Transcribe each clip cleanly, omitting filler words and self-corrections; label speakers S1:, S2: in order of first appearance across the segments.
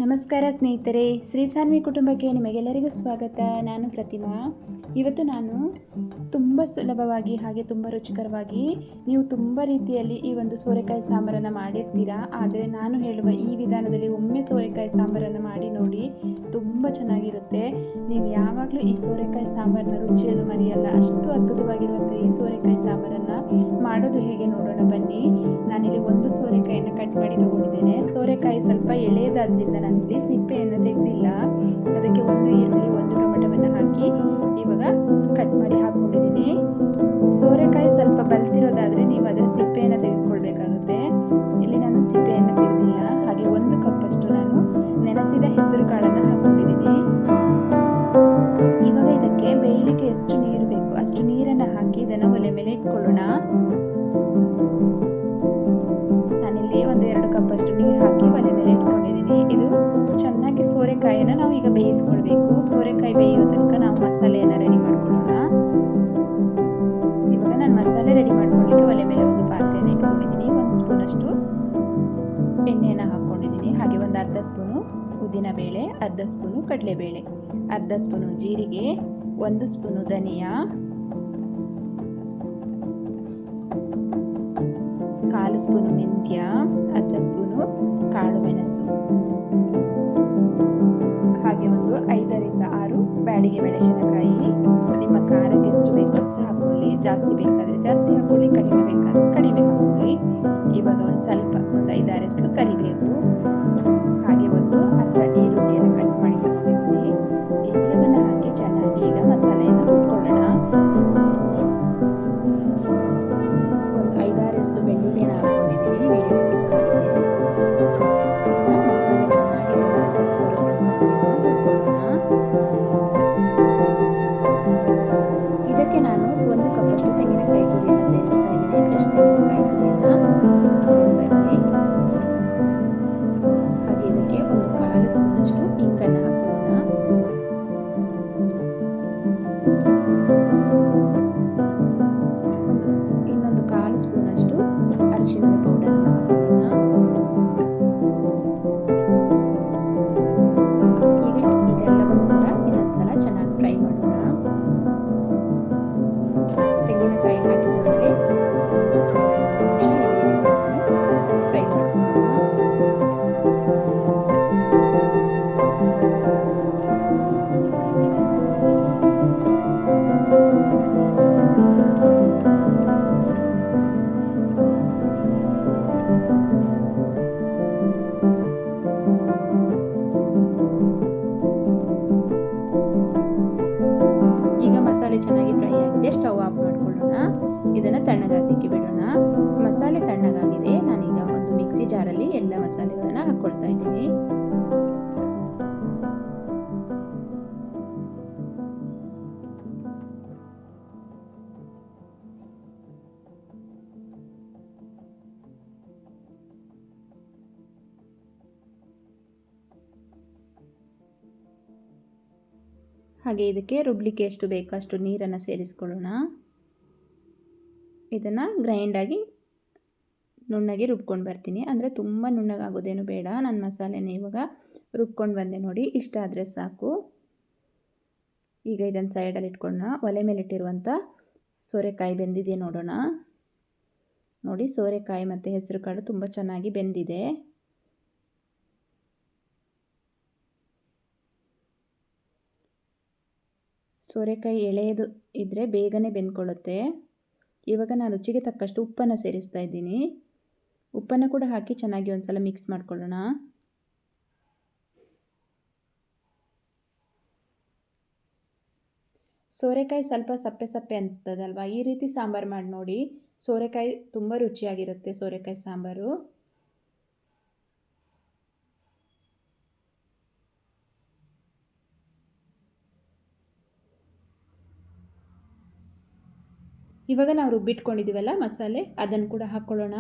S1: ನಮಸ್ಕಾರ ಸ್ನೇಹಿತರೆ, ಶ್ರೀ ಸಾನ್ವಿ ಕುಟುಂಬಕ್ಕೆ ನಿಮಗೆಲ್ಲರಿಗೂ ಸ್ವಾಗತ. ನಾನು ಪ್ರತಿಮಾ. ಇವತ್ತು ನಾನು ತುಂಬ ಸುಲಭವಾಗಿ ಹಾಗೆ ತುಂಬ ರುಚಿಕರವಾಗಿ ನೀವು ತುಂಬ ರೀತಿಯಲ್ಲಿ ಈ ಒಂದು ಸೋರೆಕಾಯಿ ಸಾಂಬಾರನ್ನು ಮಾಡಿರ್ತೀರಾ. ಆದರೆ ನಾನು ಹೇಳುವ ಈ ವಿಧಾನದಲ್ಲಿ ಒಮ್ಮೆ ಸೋರೆಕಾಯಿ ಸಾಂಬಾರನ್ನು ಮಾಡಿ ನೋಡಿ, ತುಂಬ ಚೆನ್ನಾಗಿರುತ್ತೆ. ನೀವು ಯಾವಾಗಲೂ ಈ ಸೋರೆಕಾಯಿ ಸಾಂಬಾರನ್ನ ರುಚಿಯನ್ನು ಮರೆಯಲ್ಲ. ಅಷ್ಟು ಅದ್ಭುತವಾಗಿರುವಂಥ ಈ ಸೋರೆಕಾಯಿ ಸಾಂಬಾರನ್ನು ಮಾಡೋದು ಹೇಗೆ ನೋಡೋಣ ಬನ್ನಿ. ನಾನಿಲ್ಲಿ ಒಂದು ಸೋರೆಕಾಯಿಯನ್ನು ಕಟ್ ಮಾಡಿ ತಗೊಂಡಿದ್ದೇನೆ. ಸೋರೆಕಾಯಿ ಸ್ವಲ್ಪ ಎಳೆಯದಾದ್ರಿಂದ ನಾನಿಲ್ಲಿ ಸಿಪ್ಪೆಯನ್ನು ತೆಗೆದಿಲ್ಲ. ಅದಕ್ಕೆ ಒಂದು ಈರುಳ್ಳಿ, ಒಂದು ಟೊಮೆಟೊವನ್ನು ಹಾಕಿ ಇವಾಗ ಕಟ್ ಮಾಡಿ ಹಾಕ್ಕೊಂಡಿದ್ದೀನಿ. ಸೋರೆಕಾಯಿ ಸ್ವಲ್ಪ ಬಲ್ತಿರೋದಾದರೆ ನೀವು ಅದರ ಸಿಪ್ಪೆಯನ್ನು ತೆಗೆದುಕೊಳ್ಬೇಕಾಗುತ್ತೆ. ಇಲ್ಲಿ ನಾನು ಸಿಪ್ಪೆಯನ್ನು ತೆಗೆದಿಲ್ಲ. ಹಾಗೆ 1 ಕಪ್ಪಷ್ಟು ನಾನು ನೆನೆಸಿದ ಹೆಸರು ಕಾಳನ್ನು ಹಾಕ್ಕೊಂಡಿದ್ದೀನಿ. ಇವಾಗ ಇದಕ್ಕೆ ಬೇಯಲಿಕ್ಕೆ ಎಷ್ಟು ನೀರು ಬೇಕು ಅಷ್ಟು ನೀರನ್ನು ಹಾಕಿ ಇದನ್ನು ಒಲೆ ಮೇಲೆ ಇಟ್ಕೊಳ್ಳೋಣ. ನಾನಿಲ್ಲಿ 1-2 ಕಪ್ಪಷ್ಟು ನೀರು ಹಾಕಿ ಒಲೆ ಮೇಲೆ ಇಟ್ಕೊಂಡಿದ್ದೀನಿ. ಇದು ಚೆನ್ನಾಗಿ ಸೋರೆಕಾಯಿಯನ್ನು ನಾವು ಈಗ ಬೇಯಿಸ್ಕೊಳ್ಬೇಕು. ಸೋರೆಕಾಯಿ ಬೇಯೋ ತನಕ ನಾವು ಮಸಾಲೆಯನ್ನು ರೆಡಿ ಮಾಡ್ಕೊಳ್ಳೋಣ. ಇವಾಗ ನಾನು ಮಸಾಲೆ ರೆಡಿ ಮಾಡ್ಕೊಳ್ಳಿಕ್ಕೆ ಒಲೆ ಮೇಲೆ ಒಂದು ಪಾತ್ರೆಯನ್ನು ಇಟ್ಕೊಂಡಿದ್ದೀನಿ. 1 ಸ್ಪೂನಷ್ಟು ಎಣ್ಣೆಯನ್ನು ಹಾಕ್ಕೊಂಡಿದ್ದೀನಿ. ಹಾಗೆ ಒಂದು ಅರ್ಧ ಸ್ಪೂನು ಉದ್ದಿನಬೇಳೆ, ಅರ್ಧ ಸ್ಪೂನು ಕಡಲೆಬೇಳೆ, ಅರ್ಧ ಸ್ಪೂನು ಜೀರಿಗೆ, 1 ಸ್ಪೂನು ಧನಿಯಾ, 1/4 ಸ್ಪೂನು ಮೆಂತ್ಯ, ಅರ್ಧ ಸ್ಪೂನು ಕಾಳು ಮೆಣಸು, ಹಾಗೆ ಒಂದು 5-6 ಬ್ಯಾಡಿಗೆ ಮೆಣಸಿನಕಾಯಿ. ನಿಮ್ಮ ಖಾರಕ್ಕೆ ಎಷ್ಟು ಬೇಕೋ ಅಷ್ಟು ಹಾಕೊಳ್ಳಿ. ಜಾಸ್ತಿ ಬೇಕಾದರೆ ಜಾಸ್ತಿ ಹಾಕೊಳ್ಳಿ, ಕಡಿಮೆ ಬೇಕಾದರೆ ಕಡಿಮೆ ಹಾಕೊಳ್ಳಿ. ಇವಾಗ ಒಂದು 5-6 ಎಸಳು ಕರಿಬೇವು, ಹಾಗೆ ಒಂದು ಅರ್ಧ ಈರುಳ್ಳಿಯನ್ನು ಕಟ್ ಮಾಡಿ ತಗೊಂಡಿದ್ದೀನಿ. ಎಲ್ಲವನ್ನು ಹಾಕಿ ಚೆನ್ನಾಗಿ ಈಗ ಮಸಾಲೆಯನ್ನು ಹುರ್ಕೊಳ್ಳೋಣ. ಒಂದು 5-6 ಎಸಳು ಬೆಳ್ಳುಳ್ಳಿಯನ್ನು ಹಾಕ್ಕೊಂಡಿದ್ದೀನಿ. ವಿಡಿಯೋ ಸ್ಕಿಪ್ ಆಗಿದೆ. ಈಗ ಮಸಾಲೆ ಚೆನ್ನಾಗಿ ಇದಕ್ಕೆ ನಾನು 1 ಕಪ್ಪಷ್ಟು ತೆಂಗಿನಕಾಯಿ ತುರಿಯನ್ನು ಸೇರಿಸ್ತಾ ಇದ್ದೀನಿ. ಫ್ರೆಶ್ ತೆಂಗಿನಕಾಯಿ ತುರಿಯನ್ನು ಹಾಕ್ತಾ ಇದ್ದೀನಿ. ಹಾಗೆ ಇದಕ್ಕೆ 1/4 ಸ್ಪೂನಷ್ಟು ಇಂಗನ್ನು ಹಾಕೋಣ. ಇನ್ನೊಂದು 1/4 ಸ್ಪೂನಷ್ಟು ಅರಿಶಿಣದ ಪೌಡರನ್ನು ಹಾಕೋಣ. ಈಗ ಇದೆಲ್ಲವನ್ನು ಕೂಡ ಇನ್ನೊಂದ್ಸಲ ಚೆನ್ನಾಗಿ ಫ್ರೈ ಮಾಡೋಣ. ತೆಂಗಿನಕಾಯಿ ಹಾಕಿದ ಮೇಲೆ 2-3 ನಿಮಿಷ ಇದೇ ರೀತಿ ಫ್ರೈ ಮಾಡ್ಕೊಳ್ಳೋಣ. ಈಗ ಮಸಾಲೆ ಚೆನ್ನಾಗಿ ಫ್ರೈ ಆಗಿದೆ. ಸ್ಟವ್ ಆಫ್ ಮಾಡ್ಕೊಳ್ಳೋಣ. ಇದನ್ನು ತಣ್ಣಗಾಗಲಿಕ್ಕೆ ಬಿಡೋಣ. ಮಸಾಲೆ ತಣ್ಣಗಾಗಿದೆ. ನಾನೀಗ ಒಂದು ಮಿಕ್ಸಿ ಜಾರಲ್ಲಿ ಎಲ್ಲ ಮಸಾಲೆಗಳನ್ನು ಹಾಕ್ಕೊಳ್ತಾ ಇದ್ದೀನಿ. ಹಾಗೆ ಇದಕ್ಕೆ ರುಬ್ಲಿಕ್ಕೆ ಎಷ್ಟು ಬೇಕೋ ಅಷ್ಟು ನೀರನ್ನು ಸೇರಿಸ್ಕೊಳ್ಳೋಣ. ಇದನ್ನು ಗ್ರೈಂಡಾಗಿ ನುಣ್ಣಗೆ ರುಬ್ಕೊಂಡು ಬರ್ತೀನಿ. ಅಂದರೆ ತುಂಬ ನುಣ್ಣಗಾಗೋದೇನು ಬೇಡ. ನಾನು ಮಸಾಲೆನ ಇವಾಗ ರುಬ್ಕೊಂಡು ಬಂದೆ ನೋಡಿ, ಇಷ್ಟ ಆದರೆ ಸಾಕು. ಈಗ ಇದನ್ನು ಸೈಡಲ್ಲಿ ಇಟ್ಕೊಳ್ಳೋಣ. ಒಲೆ ಮೇಲೆ ಇಟ್ಟಿರುವಂಥ ಸೋರೆಕಾಯಿ ಬೆಂದಿದೆ ನೋಡೋಣ. ನೋಡಿ, ಸೋರೆಕಾಯಿ ಮತ್ತು ಹೆಸರು ಕಾಳು ತುಂಬ ಚೆನ್ನಾಗಿ ಬೆಂದಿದೆ. ಸೋರೆಕಾಯಿ ಎಳೆಯದು ಇದ್ದರೆ ಬೇಗನೆ ಬೆಂದ್ಕೊಳ್ಳುತ್ತೆ. ಇವಾಗ ನಾನು ರುಚಿಗೆ ತಕ್ಕಷ್ಟು ಉಪ್ಪನ್ನು ಸೇರಿಸ್ತಾ ಇದ್ದೀನಿ. ಉಪ್ಪನ್ನು ಕೂಡ ಹಾಕಿ ಚೆನ್ನಾಗಿ ಒಂದು ಸಲ ಮಿಕ್ಸ್ ಮಾಡ್ಕೊಳ್ಳೋಣ. ಸೋರೆಕಾಯಿ ಸ್ವಲ್ಪ ಸಪ್ಪೆ ಸಪ್ಪೆ ಅನಿಸ್ತದಲ್ವಾ, ಈ ರೀತಿ ಸಾಂಬಾರು ಮಾಡಿ ನೋಡಿ. ಸೋರೆಕಾಯಿ ತುಂಬ ರುಚಿಯಾಗಿರುತ್ತೆ ಸೋರೆಕಾಯಿ ಸಾಂಬಾರು. ಇವಾಗ ನಾವು ರುಬ್ಬಿಟ್ಕೊಂಡಿದ್ದೀವಲ್ಲ ಮಸಾಲೆ, ಅದನ್ನು ಕೂಡ ಹಾಕ್ಕೊಳ್ಳೋಣ.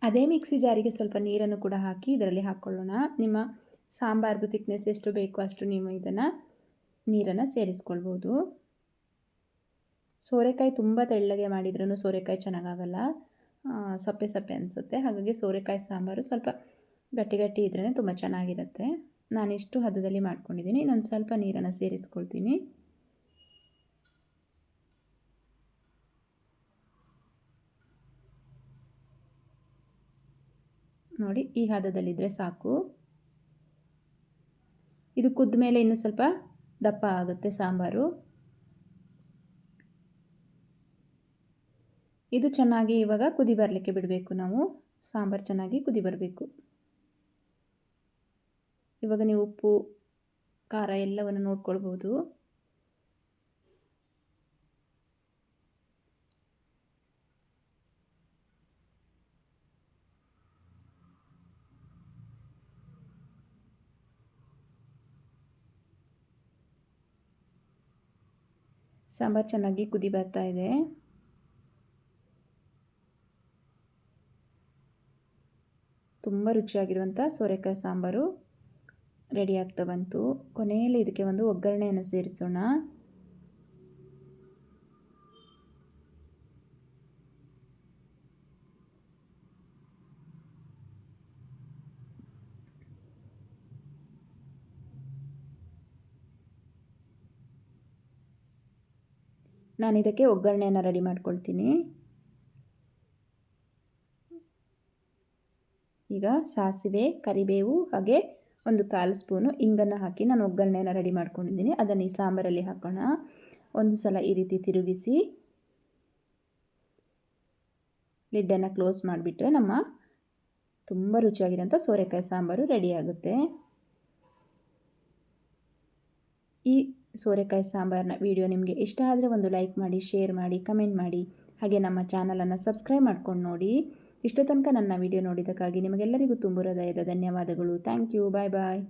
S1: ಅದೇ ಮಿಕ್ಸಿ ಜಾರಿಗೆ ಸ್ವಲ್ಪ ನೀರನ್ನು ಕೂಡ ಹಾಕಿ ಇದರಲ್ಲಿ ಹಾಕ್ಕೊಳ್ಳೋಣ. ನಿಮ್ಮ ಸಾಂಬಾರ್ದು ತಿಕ್ನೆಸ್ ಎಷ್ಟು ಬೇಕೋ ಅಷ್ಟು ನೀವು ಇದನ್ನು ನೀರನ್ನು ಸೇರಿಸ್ಕೊಳ್ಬೋದು. ಸೋರೆಕಾಯಿ ತುಂಬ ತೆಳ್ಳಗೆ ಮಾಡಿದ್ರೂ ಸೋರೆಕಾಯಿ ಚೆನ್ನಾಗಾಗಲ್ಲ, ಸಪ್ಪೆ ಸಪ್ಪೆ ಅನಿಸುತ್ತೆ. ಹಾಗಾಗಿ ಸೋರೆಕಾಯಿ ಸಾಂಬಾರು ಸ್ವಲ್ಪ ಗಟ್ಟಿ ಗಟ್ಟಿ ಇದ್ರೇ ತುಂಬ ಚೆನ್ನಾಗಿರುತ್ತೆ. ನಾನಿಷ್ಟು ಹದದಲ್ಲಿ ಮಾಡ್ಕೊಂಡಿದ್ದೀನಿ. ಇನ್ನೊಂದು ಸ್ವಲ್ಪ ನೀರನ್ನು ಸೇರಿಸ್ಕೊಳ್ತೀನಿ. ನೋಡಿ, ಈ ಹದದಲ್ಲಿದ್ದರೆ ಸಾಕು. ಇದು ಕುದ್ದ ಮೇಲೆ ಇನ್ನೂ ಸ್ವಲ್ಪ ದಪ್ಪ ಆಗುತ್ತೆ ಸಾಂಬಾರು. ಇದು ಚೆನ್ನಾಗಿ ಇವಾಗ ಕುದಿ ಬರಲಿಕ್ಕೆ ಬಿಡಬೇಕು ನಾವು. ಸಾಂಬಾರು ಚೆನ್ನಾಗಿ ಕುದಿ ಬರಬೇಕು. ಇವಾಗ ನೀವು ಉಪ್ಪು ಖಾರ ಎಲ್ಲವನ್ನು ನೋಡ್ಕೊಳ್ಬೋದು. ಸಾಂಬಾರು ಚೆನ್ನಾಗಿ ಕುದಿ ಬರ್ತಾ ಇದೆ. ತುಂಬ ರುಚಿಯಾಗಿರುವಂಥ ಸೋರೆಕಾಯಿ ಸಾಂಬಾರು ರೆಡಿ ಆಗ್ತಾ ಬಂತು. ಕೊನೆಯಲ್ಲಿ ಇದಕ್ಕೆ ಒಂದು ಒಗ್ಗರಣೆಯನ್ನು ಸೇರಿಸೋಣ. ನಾನು ಇದಕ್ಕೆ ಒಗ್ಗರಣೆಯನ್ನು ರೆಡಿ ಮಾಡ್ಕೊಳ್ತೀನಿ. ಈಗ ಸಾಸಿವೆ, ಕರಿಬೇವು ಹಾಗೆ ಒಂದು 1/4 ಸ್ಪೂನು ಇಂಗನ್ನು ಹಾಕಿ ನಾನು ಒಗ್ಗರಣೆಯನ್ನು ರೆಡಿ ಮಾಡ್ಕೊಂಡಿದ್ದೀನಿ. ಅದನ್ನು ಈ ಸಾಂಬಾರಲ್ಲಿ ಹಾಕೋಣ. ಒಂದು ಸಲ ಈ ರೀತಿ ತಿರುಗಿಸಿ ಲಿಡ್ಡನ್ನು ಕ್ಲೋಸ್ ಮಾಡಿಬಿಟ್ರೆ ನಮ್ಮ ತುಂಬ ರುಚಿಯಾಗಿರೋಂಥ ಸೋರೆಕಾಯಿ ಸಾಂಬಾರು ರೆಡಿಯಾಗುತ್ತೆ. ಈ ಸೋರೆಕಾಯಿ ಸಾಂಬಾರಿನ ವಿಡಿಯೋ ನಿಮಗೆ ಇಷ್ಟ ಆದರೆ ಒಂದು ಲೈಕ್ ಮಾಡಿ, ಶೇರ್ ಮಾಡಿ, ಕಮೆಂಟ್ ಮಾಡಿ. ಹಾಗೆ ನಮ್ಮ ಚಾನಲನ್ನು ಸಬ್ಸ್ಕ್ರೈಬ್ ಮಾಡ್ಕೊಂಡು ನೋಡಿ. ಇಷ್ಟು ತನಕ ನನ್ನ ವಿಡಿಯೋ ನೋಡಿದ್ದಕ್ಕಾಗಿ ನಿಮಗೆಲ್ಲರಿಗೂ ತುಂಬ ಹೃದಯದ ಧನ್ಯವಾದಗಳು. Thank you. Bye bye.